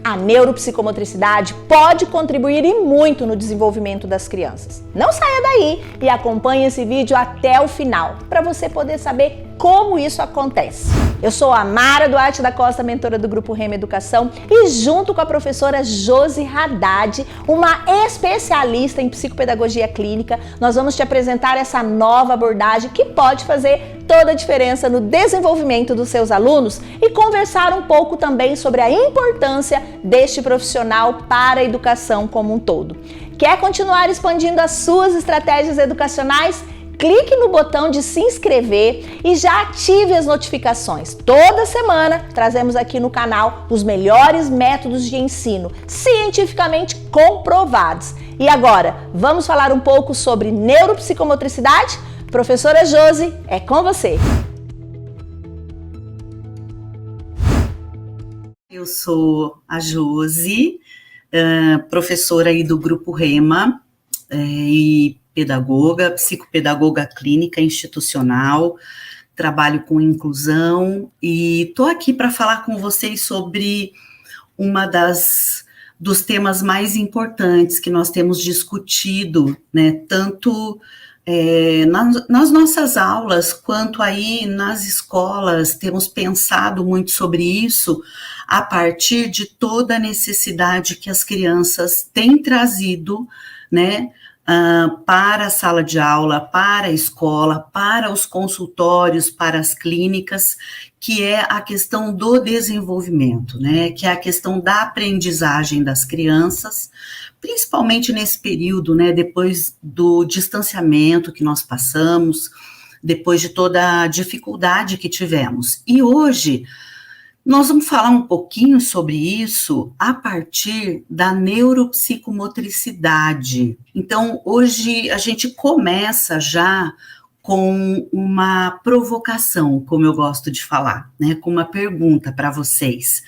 A neuropsicomotricidade pode contribuir e muito no desenvolvimento das crianças. Não saia daí e acompanhe esse vídeo até o final, para você poder saber como isso acontece. Eu sou a Mara Duarte da Costa, mentora do Grupo Rema Educação, e junto com a professora Josi Haddad, uma especialista em psicopedagogia clínica, nós vamos te apresentar essa nova abordagem que pode fazer toda a diferença no desenvolvimento dos seus alunos e conversar um pouco também sobre a importância deste profissional para a educação como um todo. Quer continuar expandindo as suas estratégias educacionais? Clique no botão de se inscrever e já ative as notificações. Toda semana trazemos aqui no canal os melhores métodos de ensino, cientificamente comprovados. E agora, vamos falar um pouco sobre neuropsicomotricidade? Professora Josi, é com você! Eu sou a Josi, professora aí do Grupo Rema e pedagoga, psicopedagoga clínica institucional, trabalho com inclusão e estou aqui para falar com vocês sobre dos temas mais importantes que nós temos discutido, né, tanto nas nossas aulas, quanto aí nas escolas, temos pensado muito sobre isso, a partir de toda a necessidade que as crianças têm trazido, né, para a sala de aula, para a escola, para os consultórios, para as clínicas, que é a questão do desenvolvimento, né, que é a questão da aprendizagem das crianças, principalmente nesse período, né, depois do distanciamento que nós passamos, depois de toda a dificuldade que tivemos. E hoje nós vamos falar um pouquinho sobre isso a partir da neuropsicomotricidade. Então, hoje a gente começa já com uma provocação, como eu gosto de falar, né, com uma pergunta para vocês.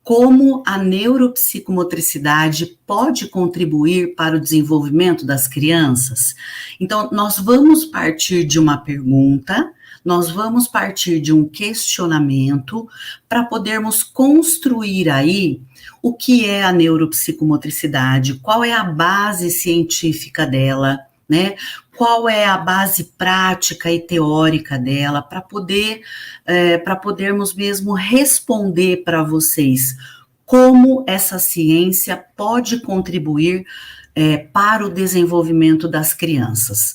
Como a neuropsicomotricidade pode contribuir para o desenvolvimento das crianças? Então, nós vamos partir de uma pergunta, nós vamos partir de um questionamento para podermos construir aí o que é a neuropsicomotricidade, qual é a base científica dela, né? Qual é a base prática e teórica dela, para podermos mesmo responder para vocês como essa ciência pode contribuir para o desenvolvimento das crianças.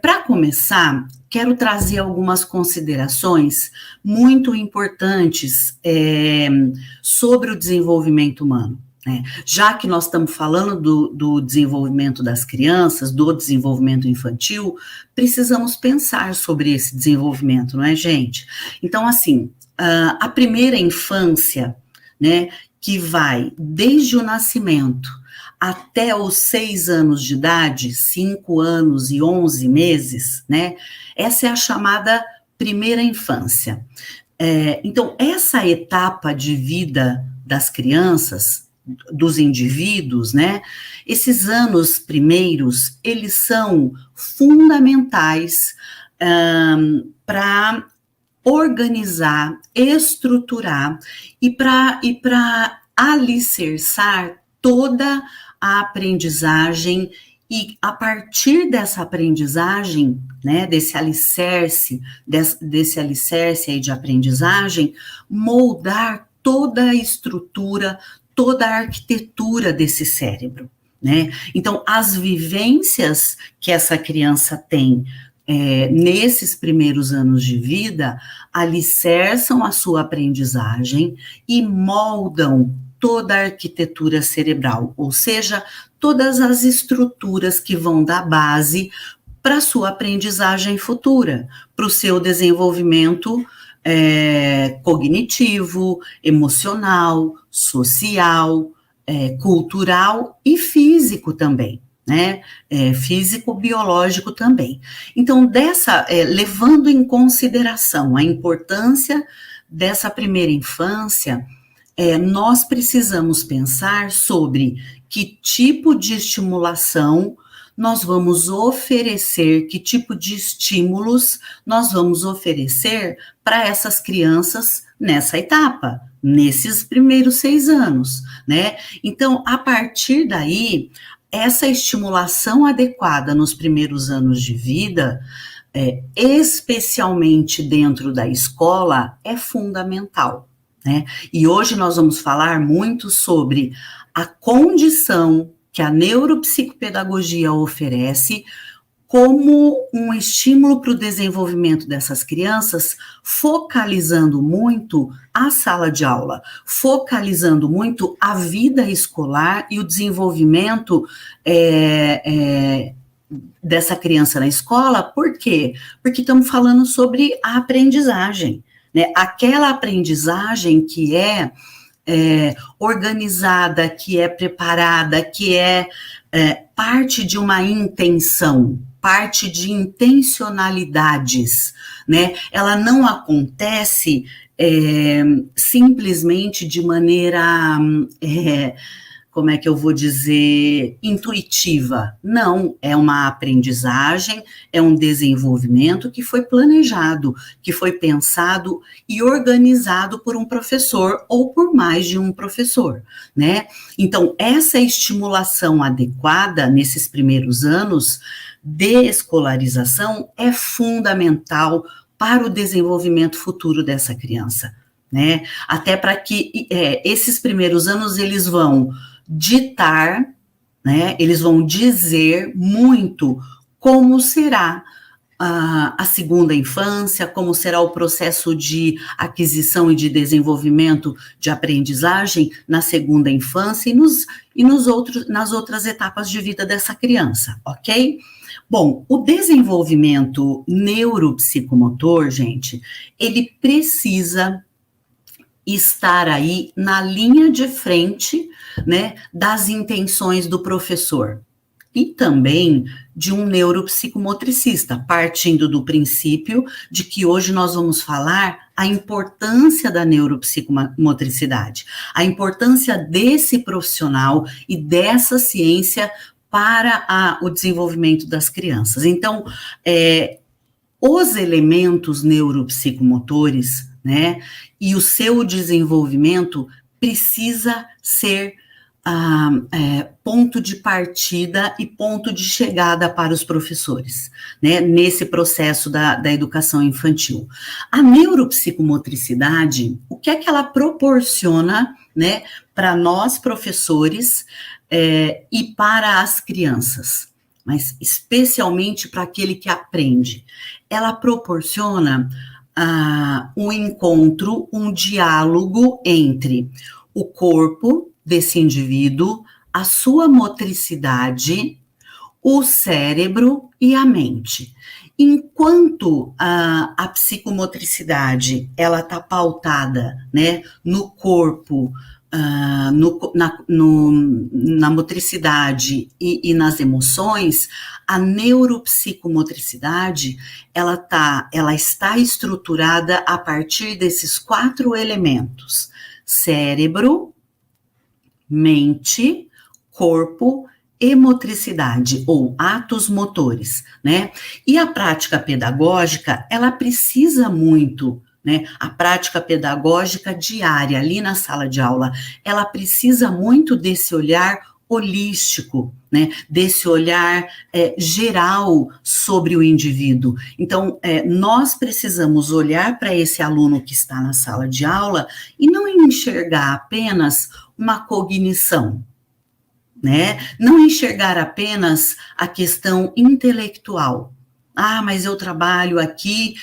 Para começar, quero trazer algumas considerações muito importantes sobre o desenvolvimento humano. Já que nós estamos falando do desenvolvimento das crianças, do desenvolvimento infantil, precisamos pensar sobre esse desenvolvimento, não é, gente? Então, assim, a primeira infância, né, que vai desde o nascimento até os 6 anos de idade, 5 anos e 11 meses, né, essa é a chamada primeira infância. Então, essa etapa de vida das crianças, dos indivíduos, né, esses anos primeiros, eles são fundamentais para organizar, estruturar e para alicerçar toda a aprendizagem e a partir dessa aprendizagem, né, desse alicerce aí de aprendizagem, moldar toda a estrutura, toda a arquitetura desse cérebro, né? Então, as vivências que essa criança tem nesses primeiros anos de vida alicerçam a sua aprendizagem e moldam toda a arquitetura cerebral, ou seja, todas as estruturas que vão dar base para a sua aprendizagem futura, para o seu desenvolvimento cognitivo, emocional, social, cultural e físico também, né? Físico, biológico também. Então, levando em consideração a importância dessa primeira infância, nós precisamos pensar sobre que tipo de estimulação nós vamos oferecer, que tipo de estímulos nós vamos oferecer para essas crianças nessa etapa, nesses primeiros 6 anos, né? Então, a partir daí, essa estimulação adequada nos primeiros anos de vida, especialmente dentro da escola, é fundamental, né? E hoje nós vamos falar muito sobre a condição que a neuropsicopedagogia oferece como um estímulo para o desenvolvimento dessas crianças, focalizando muito a sala de aula, focalizando muito a vida escolar e o desenvolvimento dessa criança na escola. Por quê? Porque estamos falando sobre a aprendizagem, né? Aquela aprendizagem que é organizada, que é preparada, que é parte de uma intenção, parte de intencionalidades, né? Ela não acontece simplesmente de maneira, como é que eu vou dizer, intuitiva. Não, é uma aprendizagem, é um desenvolvimento que foi planejado, que foi pensado e organizado por um professor ou por mais de um professor, né? Então, essa estimulação adequada nesses primeiros anos de escolarização é fundamental para o desenvolvimento futuro dessa criança, né? Até para que esses primeiros anos eles vão ditar, né? Eles vão dizer muito como será a segunda infância, como será o processo de aquisição e de desenvolvimento de aprendizagem na segunda infância e nas outras etapas de vida dessa criança, ok? Bom, o desenvolvimento neuropsicomotor, gente, ele precisa estar aí na linha de frente, né, das intenções do professor e também de um neuropsicomotricista, partindo do princípio de que hoje nós vamos falar a importância da neuropsicomotricidade, a importância desse profissional e dessa ciência para o desenvolvimento das crianças. Então, os elementos neuropsicomotores, né, e o seu desenvolvimento precisa ser ponto de partida e ponto de chegada para os professores, né, nesse processo da educação infantil. A neuropsicomotricidade, o que é que ela proporciona, né, para nós professores e para as crianças, mas especialmente para aquele que aprende? Ela proporciona um encontro, um diálogo entre o corpo desse indivíduo, a sua motricidade, o cérebro e a mente. Enquanto a psicomotricidade, ela está pautada, né, no corpo, na motricidade e nas emoções, a neuropsicomotricidade, ela está estruturada a partir desses 4 elementos: cérebro, mente, corpo e motricidade, ou atos motores, né? E a prática pedagógica, ela precisa muito, né? A prática pedagógica diária, ali na sala de aula, ela precisa muito desse olhar holístico, né? Desse olhar geral sobre o indivíduo. Então, nós precisamos olhar para esse aluno que está na sala de aula e não enxergar apenas uma cognição, né? Não enxergar apenas a questão intelectual. Mas eu trabalho aqui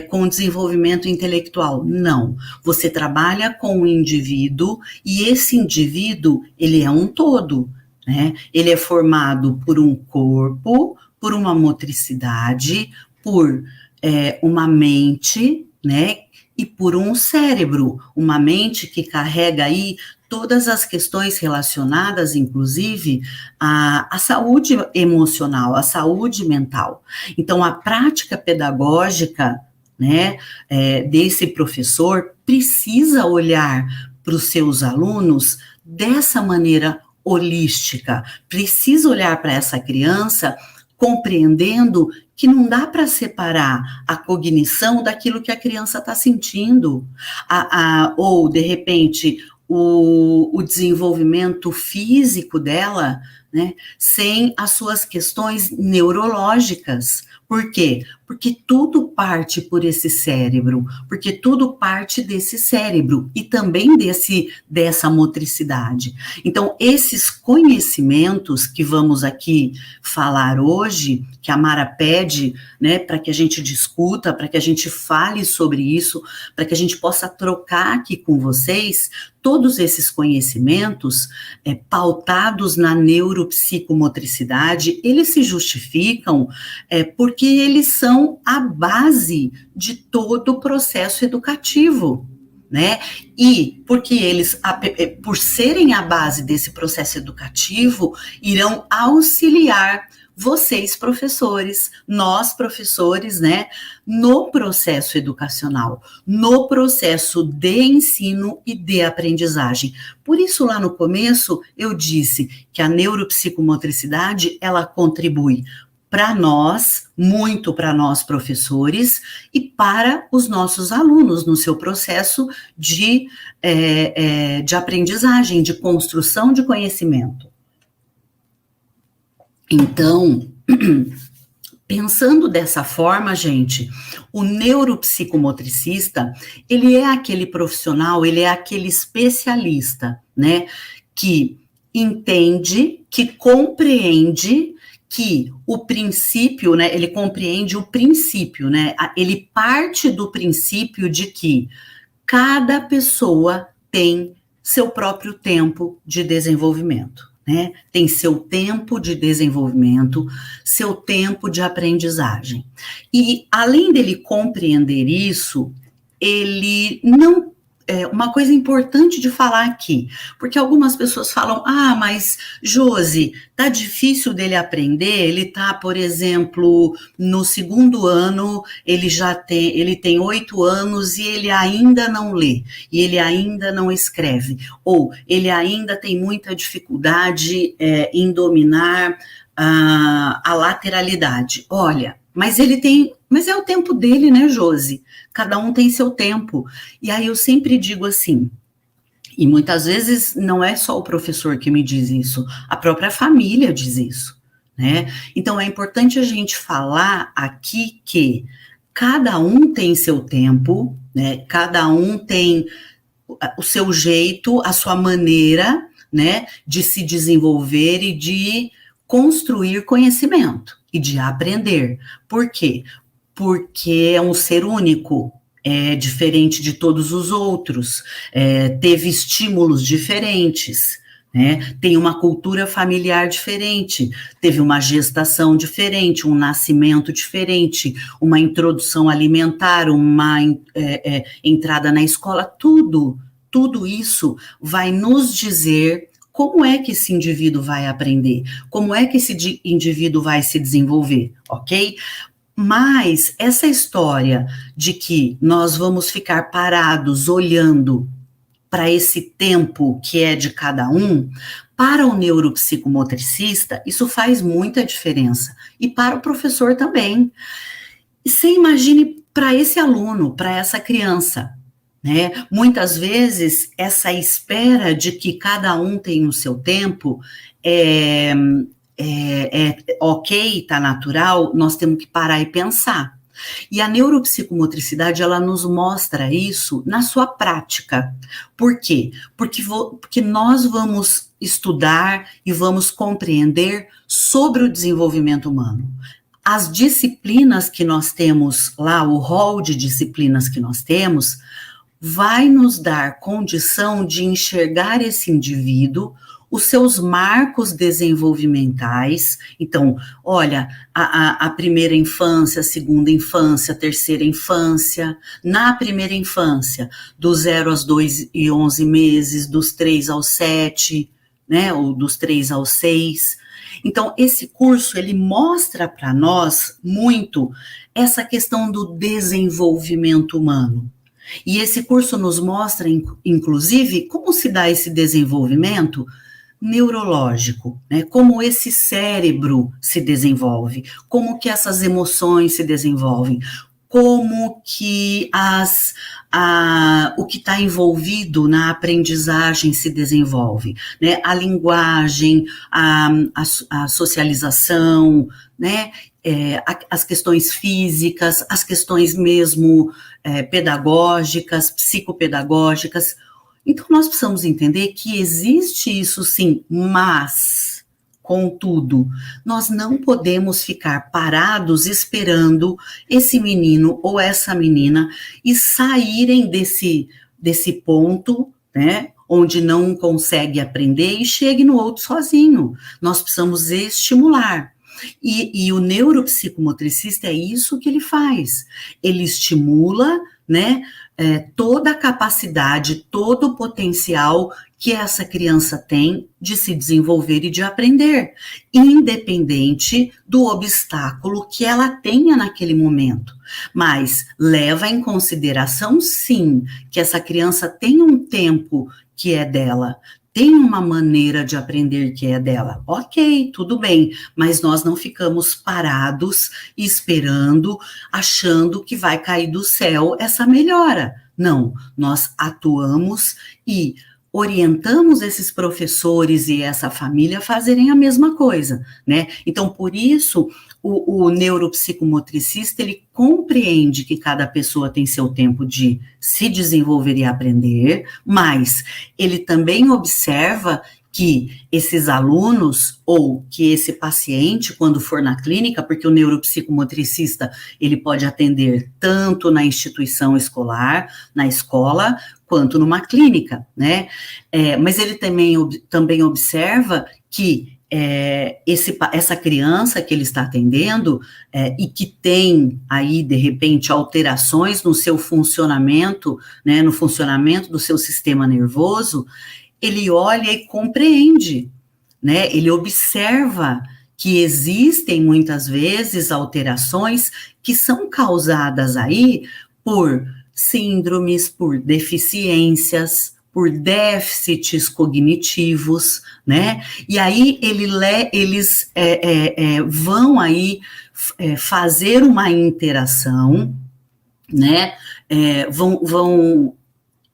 com desenvolvimento intelectual. Não, você trabalha com o indivíduo e esse indivíduo, ele é um todo, né? Ele é formado por um corpo, por uma motricidade, por uma mente, né? E por um cérebro, uma mente que carrega aí todas as questões relacionadas, inclusive, à saúde emocional, à saúde mental. Então, a prática pedagógica, né, desse professor precisa olhar para os seus alunos dessa maneira holística, precisa olhar para essa criança compreendendo que não dá para separar a cognição daquilo que a criança está sentindo, ou, de repente, o desenvolvimento físico dela, né, sem as suas questões neurológicas. Por quê? Porque tudo parte por esse cérebro, porque tudo parte desse cérebro e também dessa motricidade. Então, esses conhecimentos que vamos aqui falar hoje, que a Mara pede, né, para que a gente discuta, para que a gente fale sobre isso, para que a gente possa trocar aqui com vocês, todos esses conhecimentos pautados na neuropsicomotricidade, eles se justificam porque eles são a base de todo o processo educativo, né? E porque eles, por serem a base desse processo educativo, irão auxiliar vocês, professores, nós, professores, né, no processo educacional, no processo de ensino e de aprendizagem. Por isso, lá no começo, eu disse que a neuropsicomotricidade, ela contribui para nós, muito para nós professores, e para os nossos alunos no seu processo de aprendizagem, de construção de conhecimento. Então, pensando dessa forma, gente, o neuropsicomotricista, ele é aquele profissional, ele é aquele especialista, né, que entende, que compreende que o princípio, né, ele compreende o princípio, né, ele parte do princípio de que cada pessoa tem seu próprio tempo de desenvolvimento, né, tem seu tempo de desenvolvimento, seu tempo de aprendizagem. E além dele compreender isso, ele não... uma coisa importante de falar aqui, porque algumas pessoas falam, mas Josi, tá difícil dele aprender, ele tá, por exemplo, no 2º ano, ele tem 8 anos e ele ainda não lê, e ele ainda não escreve, ou ele ainda tem muita dificuldade em dominar a lateralidade. Olha, mas é o tempo dele, né, Josi? Cada um tem seu tempo. E aí eu sempre digo assim, e muitas vezes não é só o professor que me diz isso, a própria família diz isso, né? Então é importante a gente falar aqui que cada um tem seu tempo, né? Cada um tem o seu jeito, a sua maneira, né, de se desenvolver e de construir conhecimento e de aprender. Por quê? Porque é um ser único, é diferente de todos os outros, teve estímulos diferentes, né? Tem uma cultura familiar diferente, teve uma gestação diferente, um nascimento diferente, uma introdução alimentar, uma entrada na escola, tudo isso vai nos dizer como é que esse indivíduo vai aprender, como é que esse indivíduo vai se desenvolver, ok? Mas essa história de que nós vamos ficar parados olhando para esse tempo que é de cada um, para o neuropsicomotricista, isso faz muita diferença. E para o professor também. E você imagine para esse aluno, para essa criança, né? Muitas vezes, essa espera de que cada um tem o seu tempo ok, tá natural, nós temos que parar e pensar. E a neuropsicomotricidade, ela nos mostra isso na sua prática. Por quê? Porque nós vamos estudar e vamos compreender sobre o desenvolvimento humano. As disciplinas que nós temos lá, o rol de disciplinas que nós temos, vai nos dar condição de enxergar esse indivíduo, os seus marcos desenvolvimentais. Então, olha, a primeira infância, a segunda infância, a terceira infância. Na primeira infância, dos 0 aos 2 e 11 meses, dos 3 aos 7, né, ou dos 3 aos 6. Então, esse curso, ele mostra para nós muito essa questão do desenvolvimento humano. E esse curso nos mostra, inclusive, como se dá esse desenvolvimento neurológico, né? Como esse cérebro se desenvolve, como que essas emoções se desenvolvem, como que o que está envolvido na aprendizagem se desenvolve, né? A linguagem, a socialização, né? As questões físicas, as questões mesmo pedagógicas, psicopedagógicas. Então, nós precisamos entender que existe isso sim, mas, contudo, nós não podemos ficar parados esperando esse menino ou essa menina e saírem desse ponto, né, onde não consegue aprender e chegue no outro sozinho. Nós precisamos estimular. E o neuropsicomotricista é isso que ele faz. Ele estimula, né, toda a capacidade, todo o potencial que essa criança tem de se desenvolver e de aprender, independente do obstáculo que ela tenha naquele momento. Mas leva em consideração, sim, que essa criança tem um tempo que é dela, tem uma maneira de aprender que é dela. Ok, tudo bem, mas nós não ficamos parados esperando, achando que vai cair do céu essa melhora. Não, nós atuamos e orientamos esses professores e essa família a fazerem a mesma coisa, né? Então, por isso, o neuropsicomotricista, ele compreende que cada pessoa tem seu tempo de se desenvolver e aprender, mas ele também observa que esses alunos ou que esse paciente, quando for na clínica, porque o neuropsicomotricista, ele pode atender tanto na instituição escolar, na escola, quanto numa clínica, né? Mas ele também observa que essa criança que ele está atendendo e que tem aí, de repente, alterações no seu funcionamento, né, no funcionamento do seu sistema nervoso, ele olha e compreende, né? Ele observa que existem muitas vezes alterações que são causadas aí por síndromes, por deficiências, por déficits cognitivos, né? E aí eles vão aí fazer uma interação, né?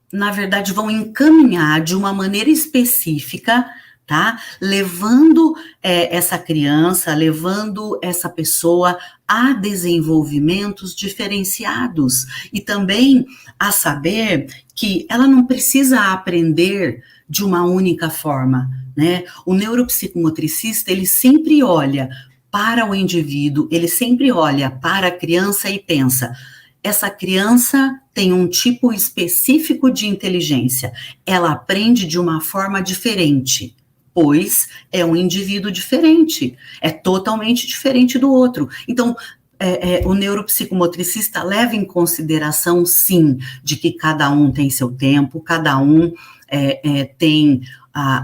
Na verdade, vão encaminhar de uma maneira específica, tá? Levando essa criança, levando essa pessoa a desenvolvimentos diferenciados e também a saber que ela não precisa aprender de uma única forma, né? O neuropsicomotricista, ele sempre olha para o indivíduo, ele sempre olha para a criança e pensa: essa criança tem um tipo específico de inteligência, ela aprende de uma forma diferente, pois é um indivíduo diferente, é totalmente diferente do outro. Então, o neuropsicomotricista leva em consideração, sim, de que cada um tem seu tempo, cada um tem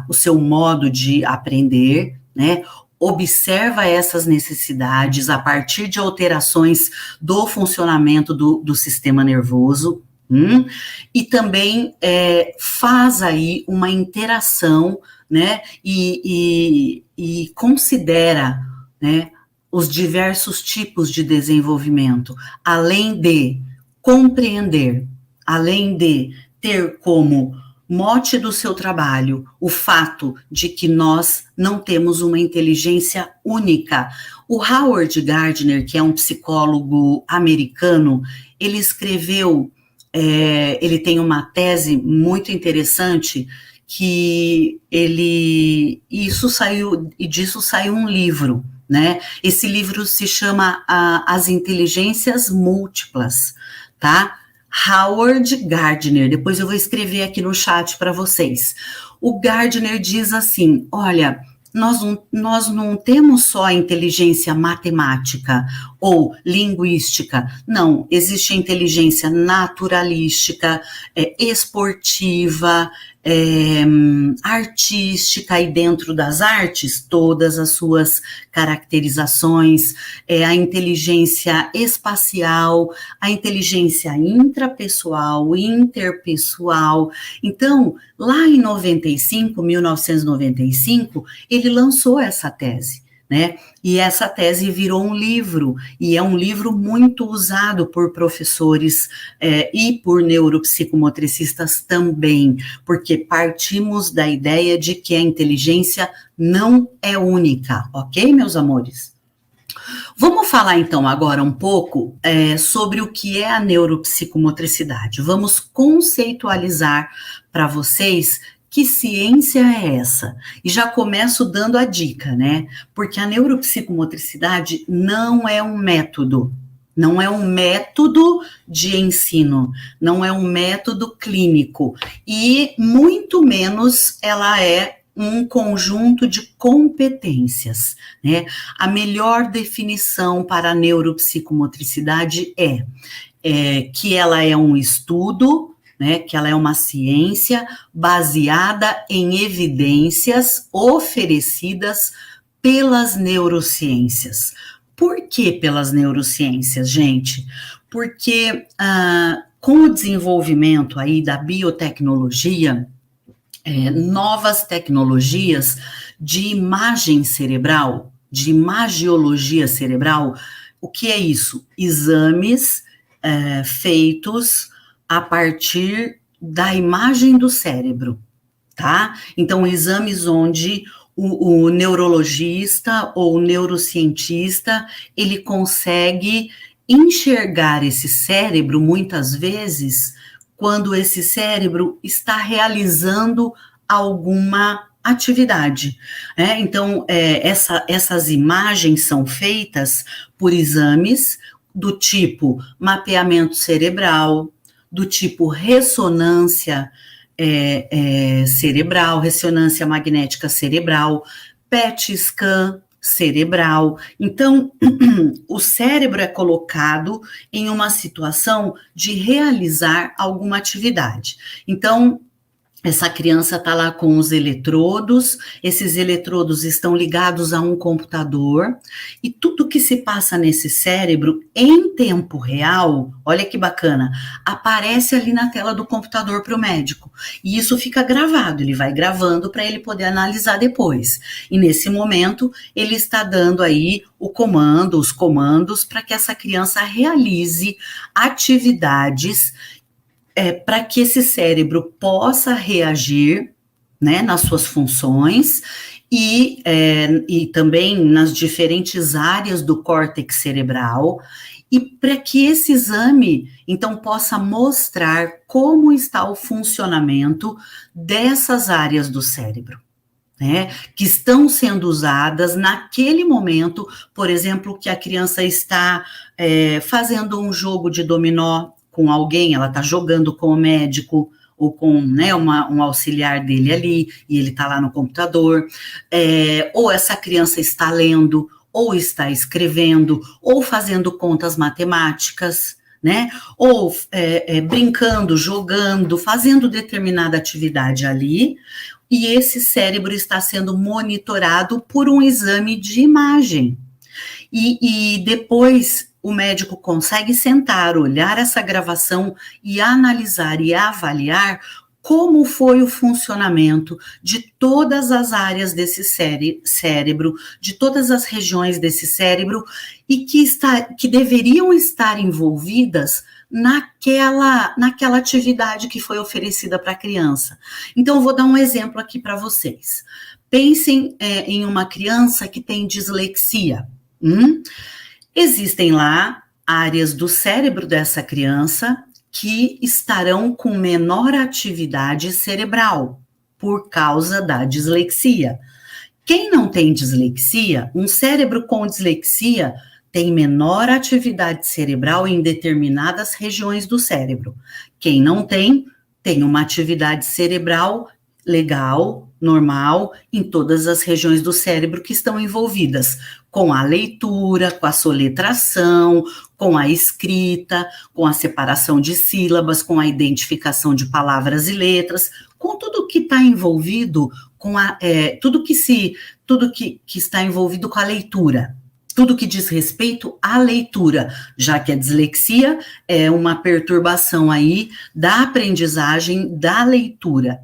o seu modo de aprender, né? Observa essas necessidades a partir de alterações do funcionamento do sistema nervoso, e também faz aí uma interação, né, e considera, né, os diversos tipos de desenvolvimento, além de compreender, além de ter como mote do seu trabalho o fato de que nós não temos uma inteligência única. O Howard Gardner, que é um psicólogo americano, ele escreveu, ele tem uma tese muito interessante que disso saiu um livro, né? Esse livro se chama As Inteligências Múltiplas, tá? Howard Gardner, depois eu vou escrever aqui no chat para vocês. O Gardner diz assim: olha, nós não temos só a inteligência matemática ou linguística. Não, existe a inteligência naturalística, esportiva, artística, e dentro das artes, todas as suas caracterizações, a inteligência espacial, a inteligência intrapessoal, interpessoal. Então, lá em 1995, ele lançou essa tese, né? E essa tese virou um livro, e é um livro muito usado por professores e por neuropsicomotricistas também, porque partimos da ideia de que a inteligência não é única, ok, meus amores? Vamos falar então agora um pouco sobre o que é a neuropsicomotricidade. Vamos conceitualizar para vocês que ciência é essa? E já começo dando a dica, né? Porque a neuropsicomotricidade não é um método. Não é um método de ensino, não é um método clínico. E muito menos ela é um conjunto de competências, né? A melhor definição para a neuropsicomotricidade é que ela é um estudo, né, que ela é uma ciência baseada em evidências oferecidas pelas neurociências. Por que pelas neurociências, gente? Porque com o desenvolvimento aí da biotecnologia, novas tecnologias de imagem cerebral, de imagiologia cerebral, o que é isso? Exames feitos a partir da imagem do cérebro, tá? Então, exames onde o neurologista ou o neurocientista, ele consegue enxergar esse cérebro, muitas vezes, quando esse cérebro está realizando alguma atividade. Então, essas imagens são feitas por exames do tipo mapeamento cerebral, do tipo ressonância cerebral, ressonância magnética cerebral, PET scan cerebral. Então, o cérebro é colocado em uma situação de realizar alguma atividade. Então, essa criança está lá com os eletrodos, esses eletrodos estão ligados a um computador, e tudo que se passa nesse cérebro em tempo real, olha que bacana, aparece ali na tela do computador para o médico. E isso fica gravado, ele vai gravando para ele poder analisar depois. E nesse momento, ele está dando aí os comandos para que essa criança realize atividades para que esse cérebro possa reagir, né, nas suas funções e também nas diferentes áreas do córtex cerebral, e para que esse exame, então, possa mostrar como está o funcionamento dessas áreas do cérebro, né, que estão sendo usadas naquele momento, por exemplo, que a criança está fazendo um jogo de dominó com alguém, ela está jogando com o médico ou com, né, um auxiliar dele ali, e ele está lá no computador, ou essa criança está lendo, ou está escrevendo, ou fazendo contas matemáticas, né, ou brincando, jogando, fazendo determinada atividade ali, e esse cérebro está sendo monitorado por um exame de imagem. E depois o médico consegue sentar, olhar essa gravação e analisar e avaliar como foi o funcionamento de todas as áreas desse cérebro, de todas as regiões desse cérebro, e que deveriam estar envolvidas naquela atividade que foi oferecida para a criança. Então, eu vou dar um exemplo aqui para vocês. Pensem em uma criança que tem dislexia. Existem lá áreas do cérebro dessa criança que estarão com menor atividade cerebral por causa da dislexia. Quem não tem dislexia, um cérebro com dislexia tem menor atividade cerebral em determinadas regiões do cérebro. Quem não tem uma atividade cerebral legal, normal, em todas as regiões do cérebro que estão envolvidas com a leitura, com a soletração, com a escrita, com a separação de sílabas, com a identificação de palavras e letras, com tudo que está envolvido com tudo que está envolvido com a leitura. Tudo que diz respeito à leitura, já que a dislexia é uma perturbação aí da aprendizagem da leitura,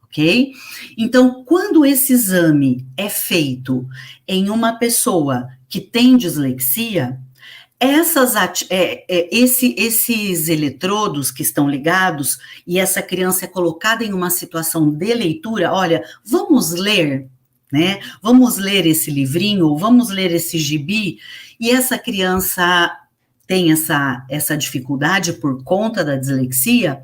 ok? Então, quando esse exame é feito em uma pessoa que tem dislexia, esses eletrodos que estão ligados e essa criança é colocada em uma situação de leitura, olha, vamos ler, né? Vamos ler esse livrinho, ou vamos ler esse gibi, e essa criança tem essa dificuldade por conta da dislexia,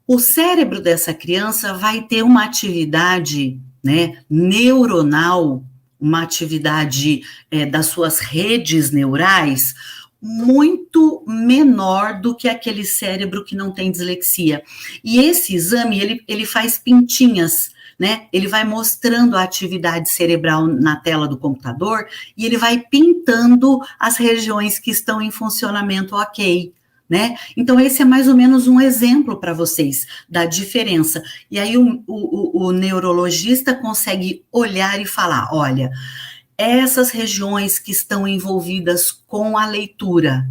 o cérebro dessa criança vai ter uma atividade, né, neuronal, uma atividade das suas redes neurais muito menor do que aquele cérebro que não tem dislexia. E esse exame, ele faz pintinhas, né? Ele vai mostrando a atividade cerebral na tela do computador e ele vai pintando as regiões que estão em funcionamento ok, né? Então, esse é mais ou menos um exemplo para vocês da diferença. E aí o neurologista consegue olhar e falar, olha, essas regiões que estão envolvidas com a leitura,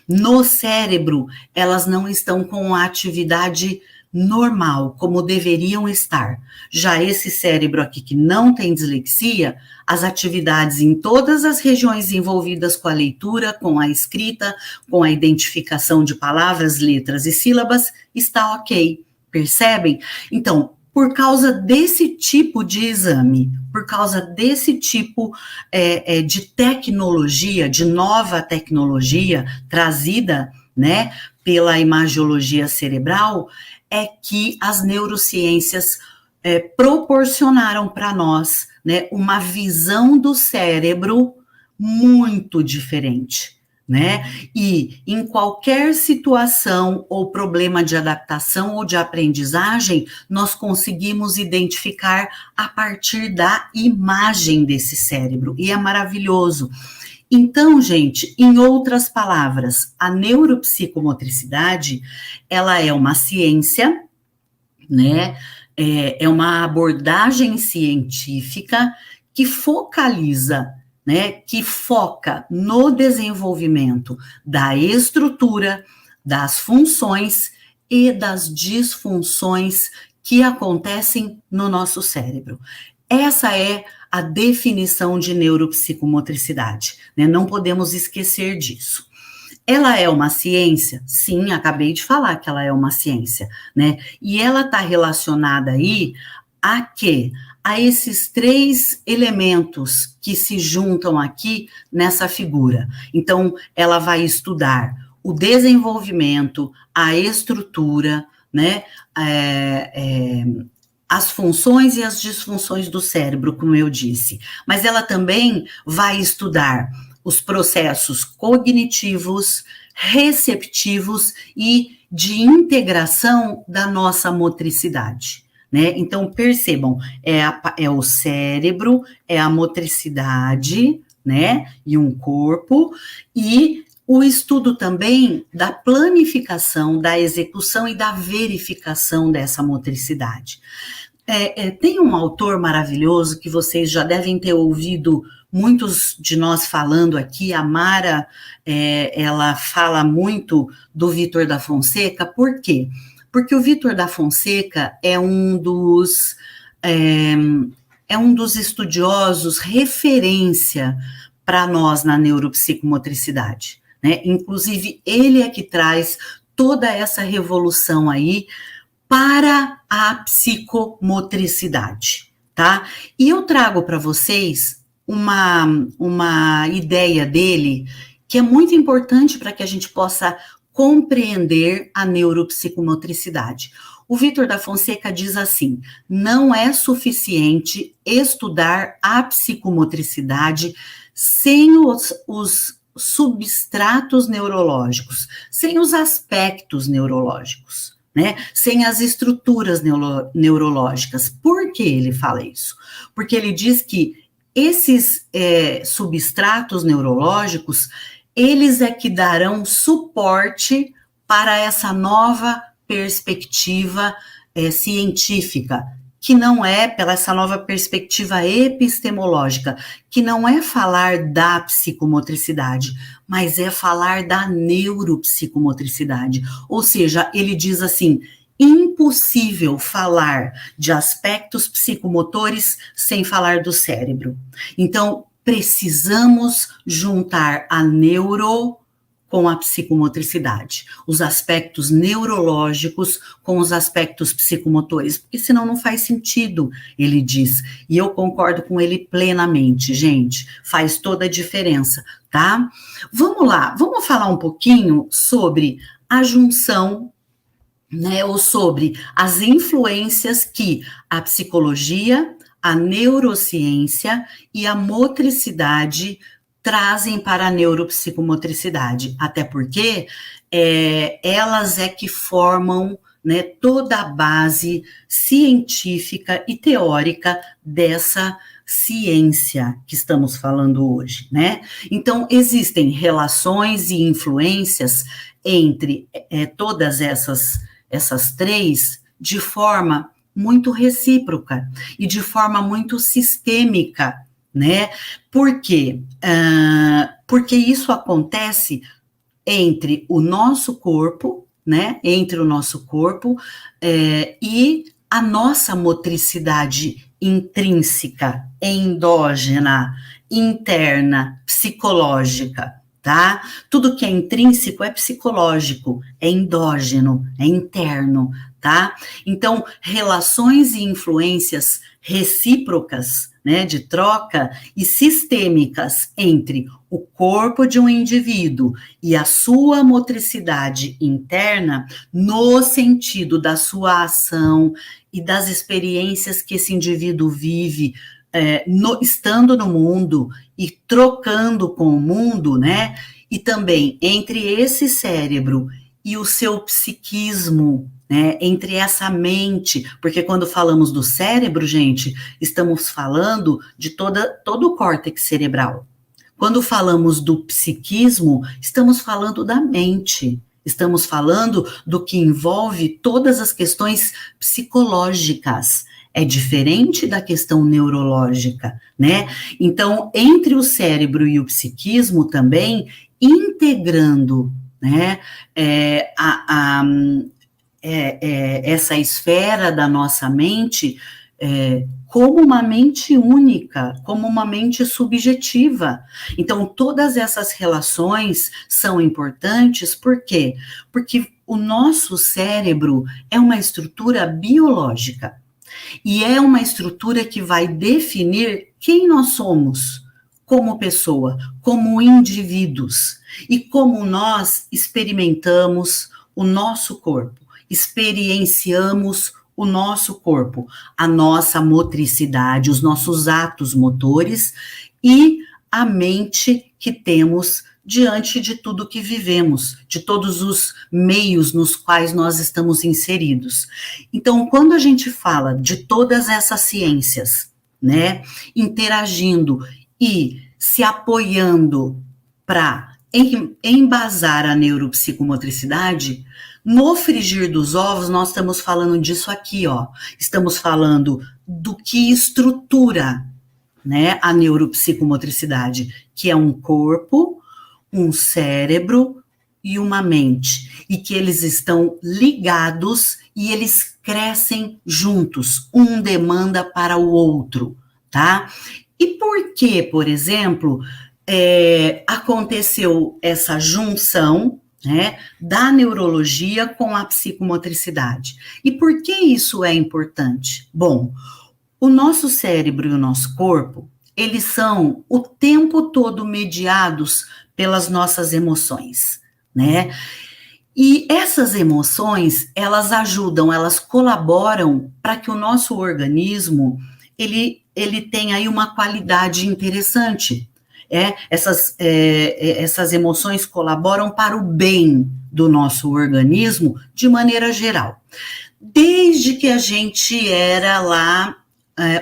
no cérebro, elas não estão com a atividade normal, como deveriam estar. Já esse cérebro aqui que não tem dislexia, as atividades em todas as regiões envolvidas com a leitura, com a escrita, com a identificação de palavras, letras e sílabas, está ok. Percebem? Então, por causa desse tipo de exame, por causa desse tipo de tecnologia, de nova tecnologia trazida, né, pela imagiologia cerebral, é que as neurociências proporcionaram para nós, né, uma visão do cérebro muito diferente, né? E em qualquer situação ou problema de adaptação ou de aprendizagem, nós conseguimos identificar a partir da imagem desse cérebro, e é maravilhoso. Então, gente, em outras palavras, a neuropsicomotricidade, ela é uma ciência, né? É uma abordagem científica que focaliza, né? Que foca no desenvolvimento da estrutura, das funções e das disfunções que acontecem no nosso cérebro. Essa é a definição de neuropsicomotricidade, né? Não podemos esquecer disso. Ela é uma ciência? Sim, acabei de falar que ela é uma ciência, né? E ela está relacionada aí a quê? A esses 3 elementos que se juntam aqui nessa figura. Então, ela vai estudar o desenvolvimento, a estrutura, né? As funções e as disfunções do cérebro, como eu disse, mas ela também vai estudar os processos cognitivos, receptivos e de integração da nossa motricidade, né? Então, percebam, é o cérebro, é a motricidade, né? E um corpo, e o estudo também da planificação, da execução e da verificação dessa motricidade. Tem um autor maravilhoso que vocês já devem ter ouvido muitos de nós falando aqui, a Mara, ela fala muito do Vítor da Fonseca. Por quê? Porque o Vítor da Fonseca é um dos estudiosos referência para nós na neuropsicomotricidade, né? Inclusive, ele é que traz toda essa revolução aí para a psicomotricidade, tá? E eu trago para vocês uma ideia dele que é muito importante para que a gente possa compreender a neuropsicomotricidade. O Vítor da Fonseca diz assim: não é suficiente estudar a psicomotricidade sem os substratos neurológicos, sem os aspectos neurológicos, né? Sem as estruturas neurológicas. Por que ele fala isso? Porque ele diz que esses substratos neurológicos, eles é que darão suporte para essa nova perspectiva científica, que não é pela essa nova perspectiva epistemológica, que não é falar da psicomotricidade, mas é falar da neuropsicomotricidade. Ou seja, ele diz assim, impossível falar de aspectos psicomotores sem falar do cérebro. Então, precisamos juntar a neuro com a psicomotricidade, os aspectos neurológicos com os aspectos psicomotores, porque senão não faz sentido, ele diz, e eu concordo com ele plenamente, gente, faz toda a diferença, tá? Vamos lá, vamos falar um pouquinho sobre a junção, né, ou sobre as influências que a psicologia, a neurociência e a motricidade trazem para a neuropsicomotricidade, até porque elas é que formam, né, toda a base científica e teórica dessa ciência que estamos falando hoje, né? Então, existem relações e influências entre todas essas três de forma muito recíproca e de forma muito sistêmica, né? Por quê? Porque isso acontece entre o nosso corpo, né? Entre o nosso corpo e a nossa motricidade intrínseca, endógena, interna, psicológica, tá? Tudo que é intrínseco é psicológico, é endógeno, é interno, tá? Então, relações e influências recíprocas, né, de troca e sistêmicas entre o corpo de um indivíduo e a sua motricidade interna, no sentido da sua ação e das experiências que esse indivíduo vive, estando no mundo e trocando com o mundo, né? E também entre esse cérebro e o seu psiquismo, né, entre essa mente, porque quando falamos do cérebro, gente, estamos falando de todo o córtex cerebral. Quando falamos do psiquismo, estamos falando da mente, estamos falando do que envolve todas as questões psicológicas. É diferente da questão neurológica, né? Então, entre o cérebro e o psiquismo também, integrando, né, essa esfera da nossa mente como uma mente única, como uma mente subjetiva. Então, todas essas relações são importantes, por quê? Porque o nosso cérebro é uma estrutura biológica, e é uma estrutura que vai definir quem nós somos como pessoa, como indivíduos, e como nós experimentamos o nosso corpo, experienciamos o nosso corpo, a nossa motricidade, os nossos atos motores e a mente que temos diante de tudo que vivemos, de todos os meios nos quais nós estamos inseridos. Então, quando a gente fala de todas essas ciências, né, interagindo e se apoiando para embasar a neuropsicomotricidade, no frigir dos ovos, nós estamos falando disso aqui, ó. Estamos falando do que estrutura, né, a neuropsicomotricidade, que é um corpo, um cérebro e uma mente, e que eles estão ligados e eles crescem juntos, um demanda para o outro, tá? E por que, por exemplo, aconteceu essa junção, né, da neurologia com a psicomotricidade? E por que isso é importante? Bom, o nosso cérebro e o nosso corpo, eles são o tempo todo mediados pelas nossas emoções, né? E essas emoções, elas ajudam, elas colaboram para que o nosso organismo, ele tenha aí uma qualidade interessante. Essas emoções colaboram para o bem do nosso organismo de maneira geral. Desde que a gente era lá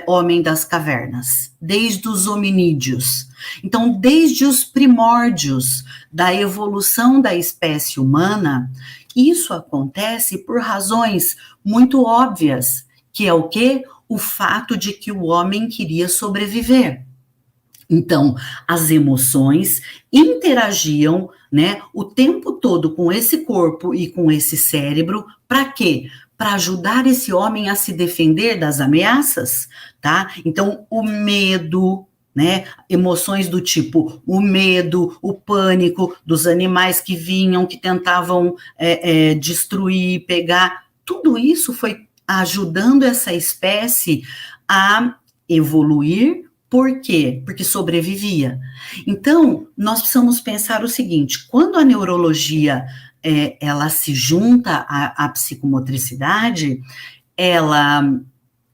homem das cavernas, desde os hominídeos. Então, desde os primórdios da evolução da espécie humana, isso acontece por razões muito óbvias, que é o quê? O fato de que o homem queria sobreviver. Então, as emoções interagiam, né, o tempo todo com esse corpo e com esse cérebro, para quê? Para ajudar esse homem a se defender das ameaças, tá? Então, o medo, né, emoções do tipo o medo, o pânico dos animais que vinham, que tentavam destruir, pegar, tudo isso foi ajudando essa espécie a evoluir. Por quê? Porque sobrevivia. Então, nós precisamos pensar o seguinte, quando a neurologia ela se junta à psicomotricidade, ela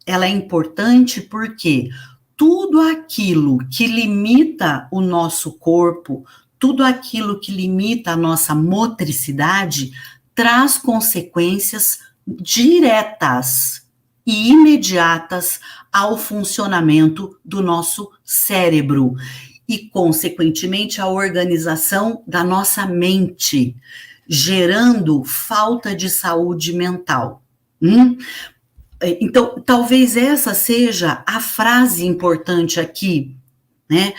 é importante porque tudo aquilo que limita o nosso corpo, tudo aquilo que limita a nossa motricidade, traz consequências diretas e imediatas ao funcionamento do nosso cérebro e, consequentemente, à organização da nossa mente, gerando falta de saúde mental. Então, talvez essa seja a frase importante aqui, né,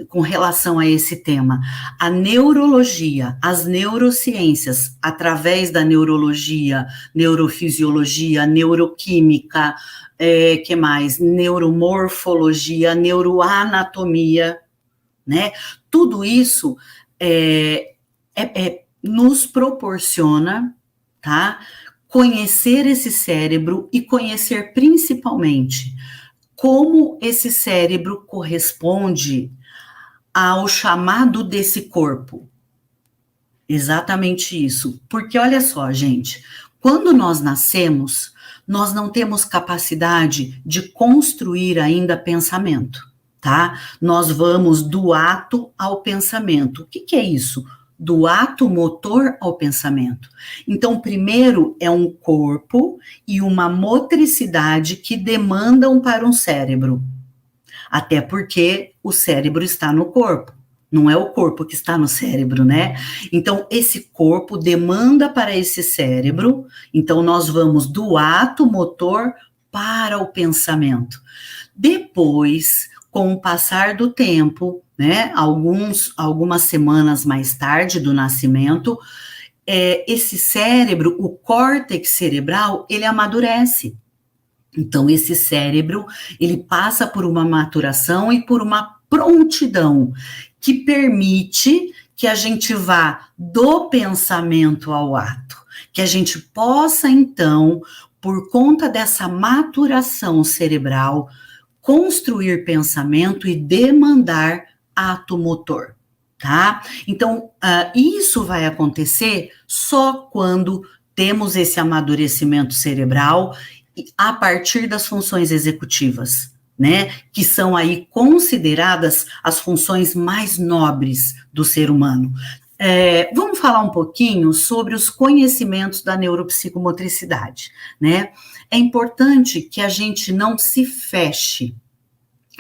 com relação a esse tema. A neurologia, as neurociências, através da neurologia, neurofisiologia, neuroquímica, que mais? Neuromorfologia, neuroanatomia, né? Tudo isso nos proporciona, tá? Conhecer esse cérebro e conhecer principalmente como esse cérebro corresponde ao chamado desse corpo. Exatamente isso. Porque olha só, gente, quando nós nascemos, nós não temos capacidade de construir ainda pensamento, tá? Nós vamos do ato ao pensamento. O que é isso? Do ato motor ao pensamento. Então, primeiro é um corpo e uma motricidade que demandam para um cérebro. Até porque o cérebro está no corpo, não é o corpo que está no cérebro, né? Então, esse corpo demanda para esse cérebro, então nós vamos do ato motor para o pensamento. Depois, com o passar do tempo, né, algumas semanas mais tarde do nascimento, esse cérebro, o córtex cerebral, ele amadurece. Então, esse cérebro, ele passa por uma maturação e por uma prontidão que permite que a gente vá do pensamento ao ato, que a gente possa, então, por conta dessa maturação cerebral, construir pensamento e demandar ato motor, tá? Então, isso vai acontecer só quando temos esse amadurecimento cerebral a partir das funções executivas, né? Que são aí consideradas as funções mais nobres do ser humano. Vamos falar um pouquinho sobre os conhecimentos da neuropsicomotricidade, né? É importante que a gente não se feche,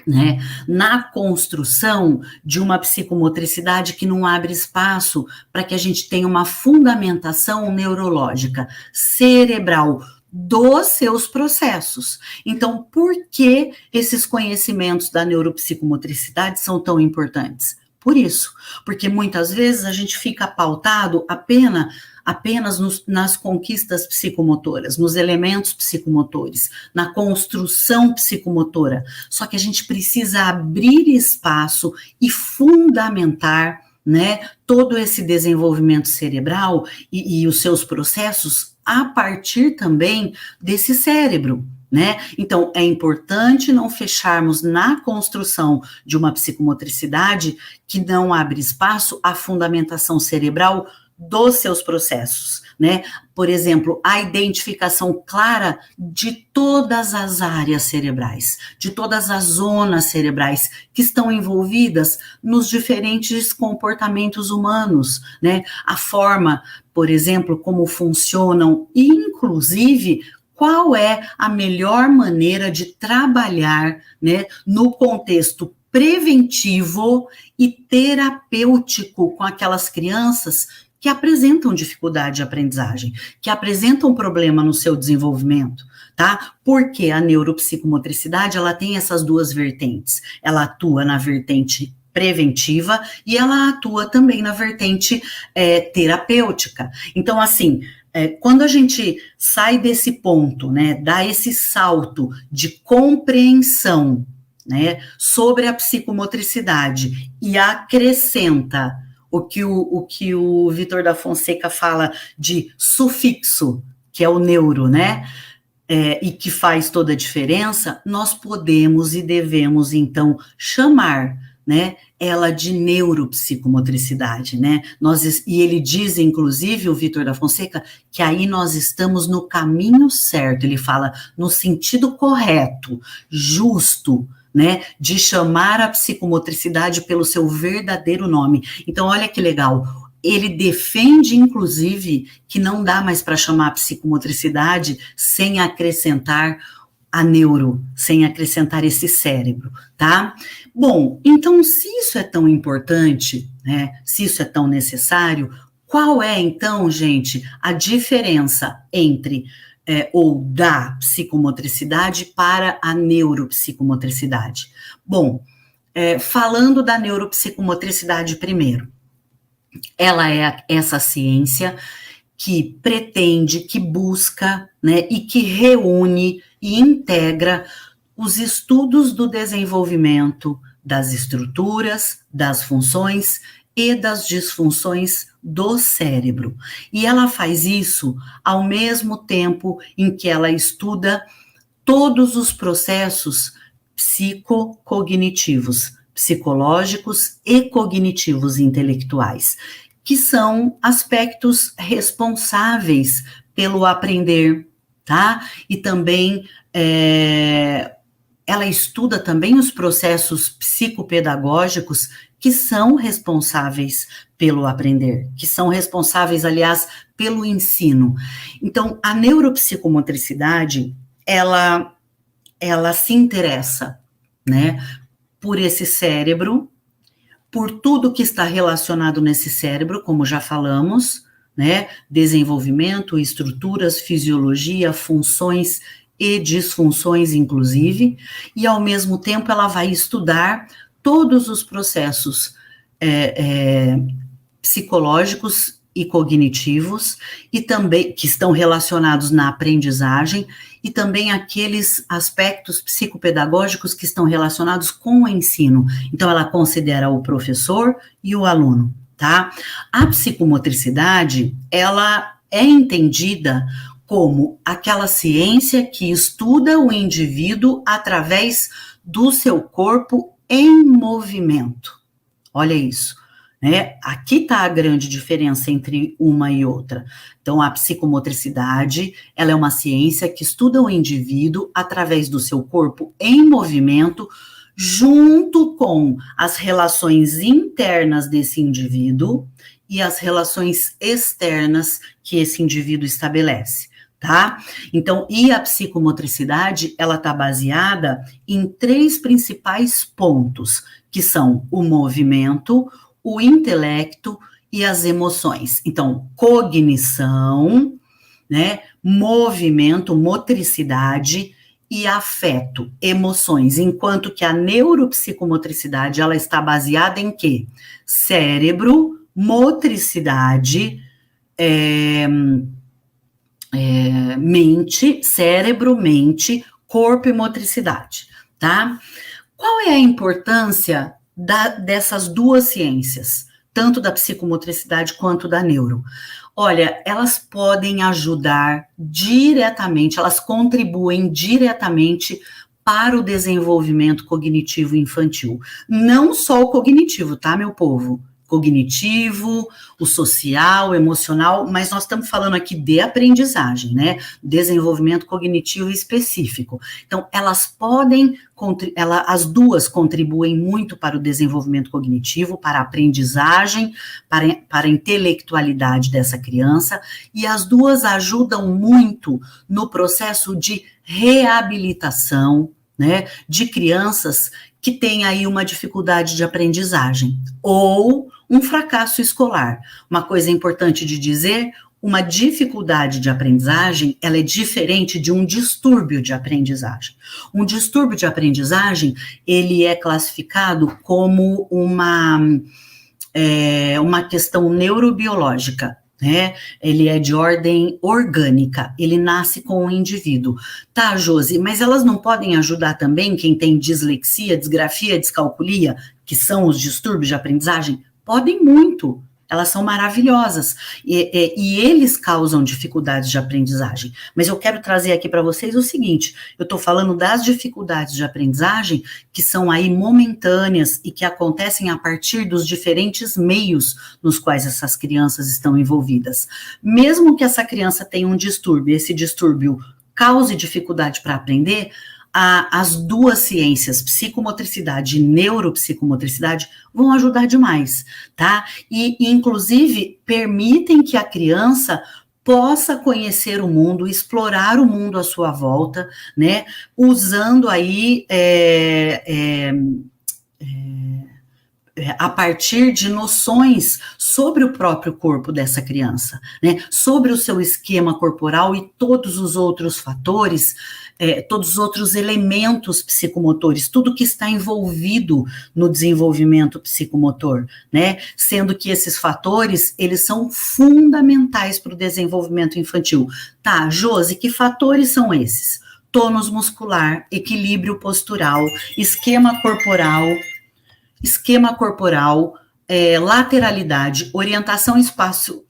né, na construção de uma psicomotricidade que não abre espaço para que a gente tenha uma fundamentação neurológica, cerebral, dos seus processos. Então, por que esses conhecimentos da neuropsicomotricidade são tão importantes? Por isso, porque muitas vezes a gente fica pautado apenas nas conquistas psicomotoras, nos elementos psicomotores, na construção psicomotora. Só que a gente precisa abrir espaço e fundamentar, né, todo esse desenvolvimento cerebral e os seus processos a partir também desse cérebro, né? Então, é importante não fecharmos na construção de uma psicomotricidade que não abre espaço à fundamentação cerebral dos seus processos, né? Por exemplo, a identificação clara de todas as áreas cerebrais, de todas as zonas cerebrais que estão envolvidas nos diferentes comportamentos humanos, né? A forma, por exemplo, como funcionam, e inclusive qual é a melhor maneira de trabalhar, né, no contexto preventivo e terapêutico com aquelas crianças que apresentam dificuldade de aprendizagem, que apresentam problema no seu desenvolvimento, tá? Porque a neuropsicomotricidade, ela tem essas duas vertentes. Ela atua na vertente preventiva e ela atua também na vertente terapêutica. Então, assim, quando a gente sai desse ponto, né, dá esse salto de compreensão, né, sobre a psicomotricidade e acrescenta o que o Vitor da Fonseca fala de sufixo, que é o neuro, né, e que faz toda a diferença, nós podemos e devemos, então, chamar, né, ela de neuropsicomotricidade, né, e ele diz, inclusive, o Vitor da Fonseca, que aí nós estamos no caminho certo, ele fala no sentido correto, justo, né, de chamar a psicomotricidade pelo seu verdadeiro nome. Então, olha que legal, ele defende, inclusive, que não dá mais para chamar a psicomotricidade sem acrescentar a neuro, sem acrescentar esse cérebro, tá? Bom, então, se isso é tão importante, né, se isso é tão necessário, qual é, então, gente, a diferença entre ou da psicomotricidade para a neuropsicomotricidade? Bom, falando da neuropsicomotricidade primeiro, ela é essa ciência que pretende, que busca, né, e que reúne e integra os estudos do desenvolvimento das estruturas, das funções e das disfunções do cérebro. E ela faz isso ao mesmo tempo em que ela estuda todos os processos psicocognitivos, psicológicos e cognitivos intelectuais, que são aspectos responsáveis pelo aprender, tá? E também ela estuda também os processos psicopedagógicos que são responsáveis pelo aprender, que são responsáveis, aliás, pelo ensino. Então, a neuropsicomotricidade, ela se interessa, né, por esse cérebro, por tudo que está relacionado nesse cérebro, como já falamos, né, desenvolvimento, estruturas, fisiologia, funções e disfunções, inclusive, e ao mesmo tempo ela vai estudar todos os processos psicológicos e cognitivos, e também que estão relacionados na aprendizagem, e também aqueles aspectos psicopedagógicos que estão relacionados com o ensino. Então, ela considera o professor e o aluno, tá? A psicomotricidade, ela é entendida como aquela ciência que estuda o indivíduo através do seu corpo em movimento. Olha isso, né? Aqui está a grande diferença entre uma e outra. Então, a psicomotricidade, ela é uma ciência que estuda o indivíduo através do seu corpo em movimento, junto com as relações internas desse indivíduo e as relações externas que esse indivíduo estabelece. Tá? Então, e a psicomotricidade, ela está baseada em 3 principais pontos, que são o movimento, o intelecto e as emoções. Então, cognição, né, movimento, motricidade e afeto, emoções, enquanto que a neuropsicomotricidade, ela está baseada em quê? Cérebro, motricidade, mente, cérebro, mente, corpo e motricidade, tá? Qual é a importância dessas duas ciências, tanto da psicomotricidade quanto da neuro? Olha, elas podem ajudar diretamente, elas contribuem diretamente para o desenvolvimento cognitivo infantil. Não só o cognitivo, tá, meu povo? cognitivo, o social, o emocional, mas nós estamos falando aqui de aprendizagem, né? Desenvolvimento cognitivo específico. Então, as duas contribuem muito para o desenvolvimento cognitivo, para a aprendizagem, para a intelectualidade dessa criança, e as duas ajudam muito no processo de reabilitação, né, de crianças que têm aí uma dificuldade de aprendizagem ou um fracasso escolar. Uma coisa importante de dizer, uma dificuldade de aprendizagem, ela é diferente de um distúrbio de aprendizagem. Um distúrbio de aprendizagem, ele é classificado como uma questão neurobiológica, né? Ele é de ordem orgânica, ele nasce com o indivíduo. Tá, Josi, mas elas não podem ajudar também quem tem dislexia, disgrafia, descalculia, que são os distúrbios de aprendizagem? Podem muito, elas são maravilhosas, e eles causam dificuldades de aprendizagem. Mas eu quero trazer aqui para vocês o seguinte, eu estou falando das dificuldades de aprendizagem que são aí momentâneas e que acontecem a partir dos diferentes meios nos quais essas crianças estão envolvidas. Mesmo que essa criança tenha um distúrbio, esse distúrbio cause dificuldade para aprender, as duas ciências, psicomotricidade e neuropsicomotricidade, vão ajudar demais, tá? E, inclusive, permitem que a criança possa conhecer o mundo, explorar o mundo à sua volta, né? Usando aí a partir de noções sobre o próprio corpo dessa criança, né? Sobre o seu esquema corporal e todos os outros fatores, todos os outros elementos psicomotores, tudo que está envolvido no desenvolvimento psicomotor, né? Sendo que esses fatores, eles são fundamentais para o desenvolvimento infantil. Tá, Josi, que fatores são esses? Tônus muscular, equilíbrio postural, esquema corporal, lateralidade, orientação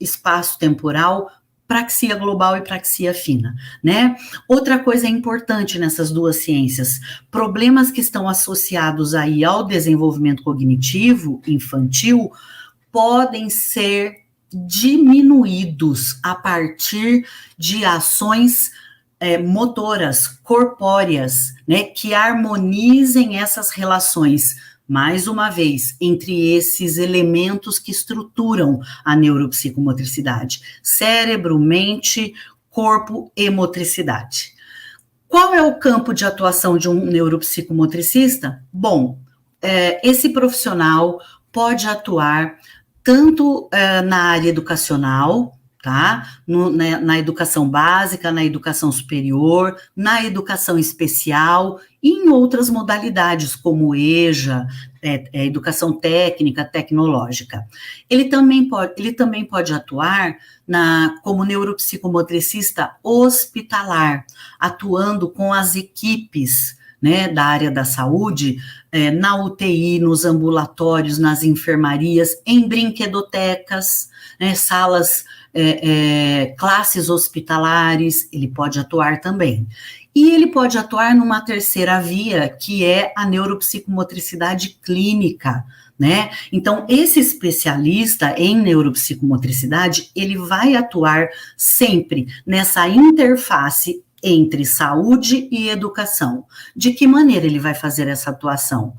espaço-temporal, praxia global e praxia fina, né? Outra coisa importante nessas duas ciências, problemas que estão associados aí ao desenvolvimento cognitivo infantil podem ser diminuídos a partir de ações motoras, corpóreas, né, que harmonizem essas relações, mais uma vez, entre esses elementos que estruturam a neuropsicomotricidade: cérebro, mente, corpo e motricidade. Qual é o campo de atuação de um neuropsicomotricista? Bom, esse profissional pode atuar tanto na área educacional, tá? Na educação básica, na educação superior, na educação especial e em outras modalidades, como EJA, educação técnica, tecnológica. Ele também pode atuar como neuropsicomotricista hospitalar, atuando com as equipes, né, da área da saúde, na UTI, nos ambulatórios, nas enfermarias, em brinquedotecas, né, salas, classes hospitalares, ele pode atuar também. E ele pode atuar numa terceira via, que é a neuropsicomotricidade clínica, né? Então, esse especialista em neuropsicomotricidade, ele vai atuar sempre nessa interface entre saúde e educação. De que maneira ele vai fazer essa atuação?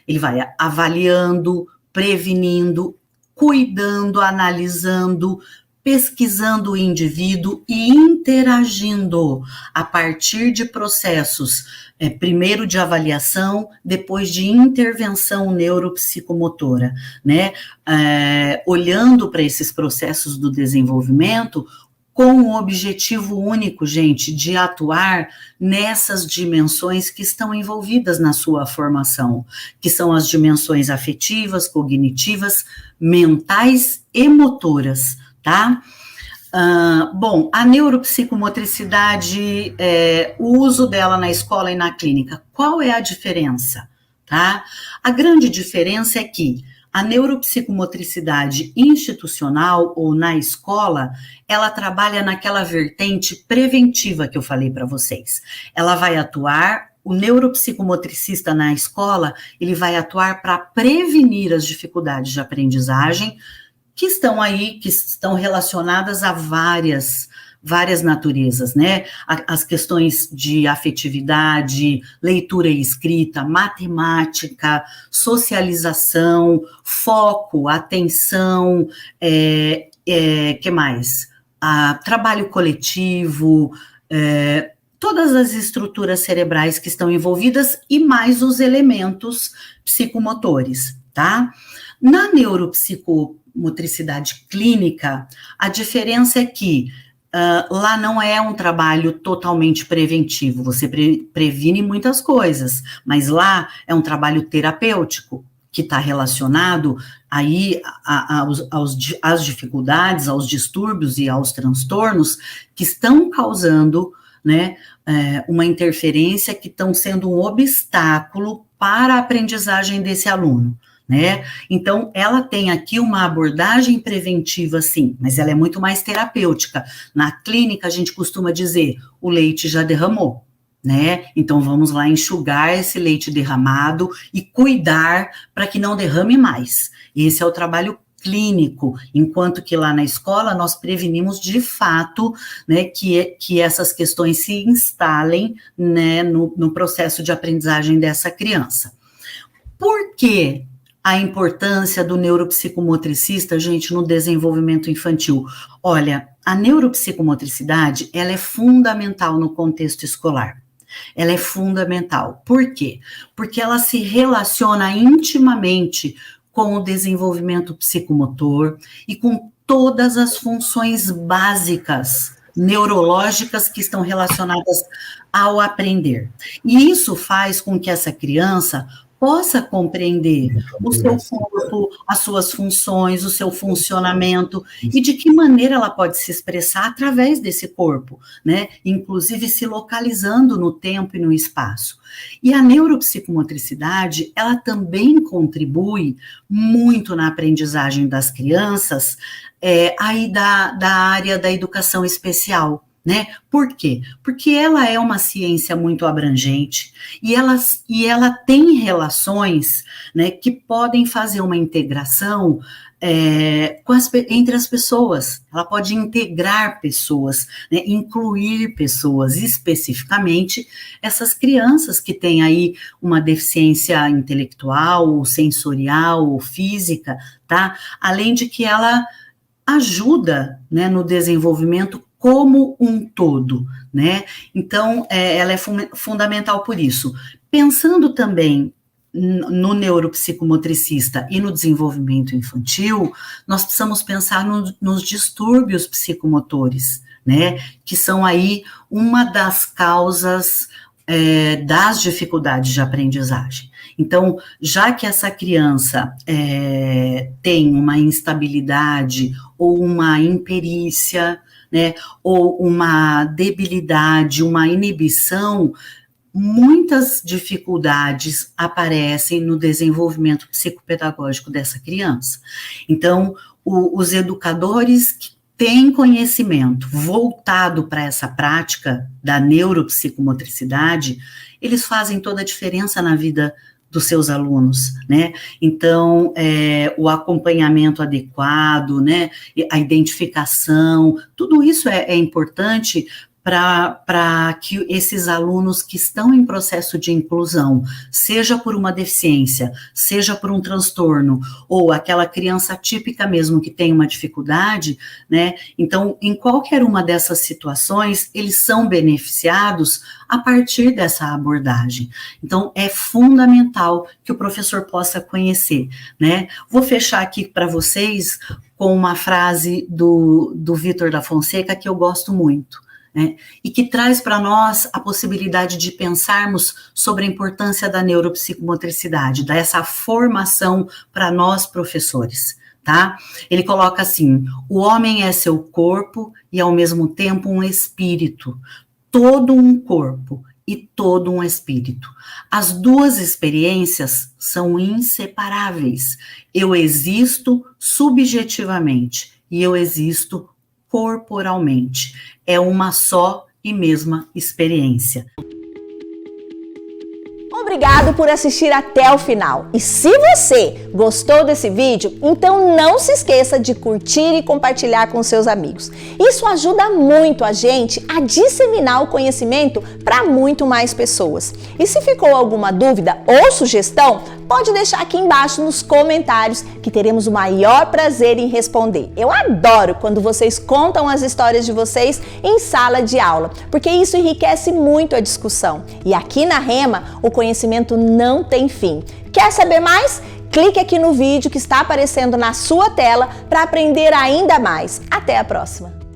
Ele vai avaliando, prevenindo, cuidando, analisando, pesquisando o indivíduo e interagindo a partir de processos, primeiro de avaliação, depois de intervenção neuropsicomotora, né? Olhando para esses processos do desenvolvimento com o objetivo único, gente, de atuar nessas dimensões que estão envolvidas na sua formação, que são as dimensões afetivas, cognitivas, mentais e motoras, tá? Bom, a neuropsicomotricidade, o uso dela na escola e na clínica, qual é a diferença, tá? A grande diferença é que a neuropsicomotricidade institucional ou na escola, ela trabalha naquela vertente preventiva que eu falei para vocês. Ela vai atuar o neuropsicomotricista na escola, ele vai atuar para prevenir as dificuldades de aprendizagem que estão aí, que estão relacionadas a várias naturezas, né? As questões de afetividade, leitura e escrita, matemática, socialização, foco, atenção, que mais? Trabalho coletivo, todas as estruturas cerebrais que estão envolvidas e mais os elementos psicomotores, tá? Na neuropsicomotricidade clínica, a diferença é que lá não é um trabalho totalmente preventivo, você previne muitas coisas, mas lá é um trabalho terapêutico, que está relacionado aí às dificuldades, aos distúrbios e aos transtornos que estão causando, né, uma interferência, que estão sendo um obstáculo para a aprendizagem desse aluno, né? Então, ela tem aqui uma abordagem preventiva, sim, mas ela é muito mais terapêutica. Na clínica, a gente costuma dizer, o leite já derramou, né? Então, vamos lá enxugar esse leite derramado e cuidar para que não derrame mais. Esse é o trabalho clínico, enquanto que lá na escola nós prevenimos de fato, né, que essas questões se instalem, né, no processo de aprendizagem dessa criança. Por quê? A importância do neuropsicomotricista, gente, no desenvolvimento infantil. Olha, a neuropsicomotricidade, ela é fundamental no contexto escolar. Ela é fundamental. Por quê? Porque ela se relaciona intimamente com o desenvolvimento psicomotor e com todas as funções básicas neurológicas que estão relacionadas ao aprender. E isso faz com que essa criança possa compreender o seu corpo, as suas funções, o seu funcionamento, e de que maneira ela pode se expressar através desse corpo, né? Inclusive se localizando no tempo e no espaço. E a neuropsicomotricidade, ela também contribui muito na aprendizagem das crianças, aí da área da educação especial, né? Por quê? Porque ela é uma ciência muito abrangente e ela tem relações, né, que podem fazer uma integração entre as pessoas. Ela pode integrar pessoas, né, incluir pessoas, especificamente essas crianças que têm aí uma deficiência intelectual, ou sensorial, ou física, tá? Além de que ela ajuda, né, no desenvolvimento como um todo, né? Então, ela é fundamental por isso. Pensando também no neuropsicomotricista e no desenvolvimento infantil, nós precisamos pensar nos distúrbios psicomotores, né? Que são aí uma das causas das dificuldades de aprendizagem. Então, já que essa criança tem uma instabilidade ou uma imperícia, né, ou uma debilidade, uma inibição, muitas dificuldades aparecem no desenvolvimento psicopedagógico dessa criança. Então, os educadores que têm conhecimento voltado para essa prática da neuropsicomotricidade, eles fazem toda a diferença na vida dos seus alunos, né? Então, o acompanhamento adequado, né? A identificação, tudo isso é importante para que esses alunos que estão em processo de inclusão, seja por uma deficiência, seja por um transtorno, ou aquela criança típica mesmo que tem uma dificuldade, né? Então, em qualquer uma dessas situações, eles são beneficiados a partir dessa abordagem. Então, é fundamental que o professor possa conhecer, né? Vou fechar aqui para vocês com uma frase do Vítor da Fonseca que eu gosto muito, né, e que traz para nós a possibilidade de pensarmos sobre a importância da neuropsicomotricidade, dessa formação para nós professores, tá? Ele coloca assim: o homem é seu corpo e ao mesmo tempo um espírito, todo um corpo e todo um espírito. As duas experiências são inseparáveis. Eu existo subjetivamente e eu existo corporalmente. É uma só e mesma experiência. Obrigado por assistir até o final. E se você gostou desse vídeo, então não se esqueça de curtir e compartilhar com seus amigos. Isso ajuda muito a gente a disseminar o conhecimento para muito mais pessoas. E se ficou alguma dúvida ou sugestão, pode deixar aqui embaixo nos comentários que teremos o maior prazer em responder. Eu adoro quando vocês contam as histórias de vocês em sala de aula, porque isso enriquece muito a discussão. E aqui na Rema, o conhecimento não tem fim. Quer saber mais? Clique aqui no vídeo que está aparecendo na sua tela para aprender ainda mais. Até a próxima!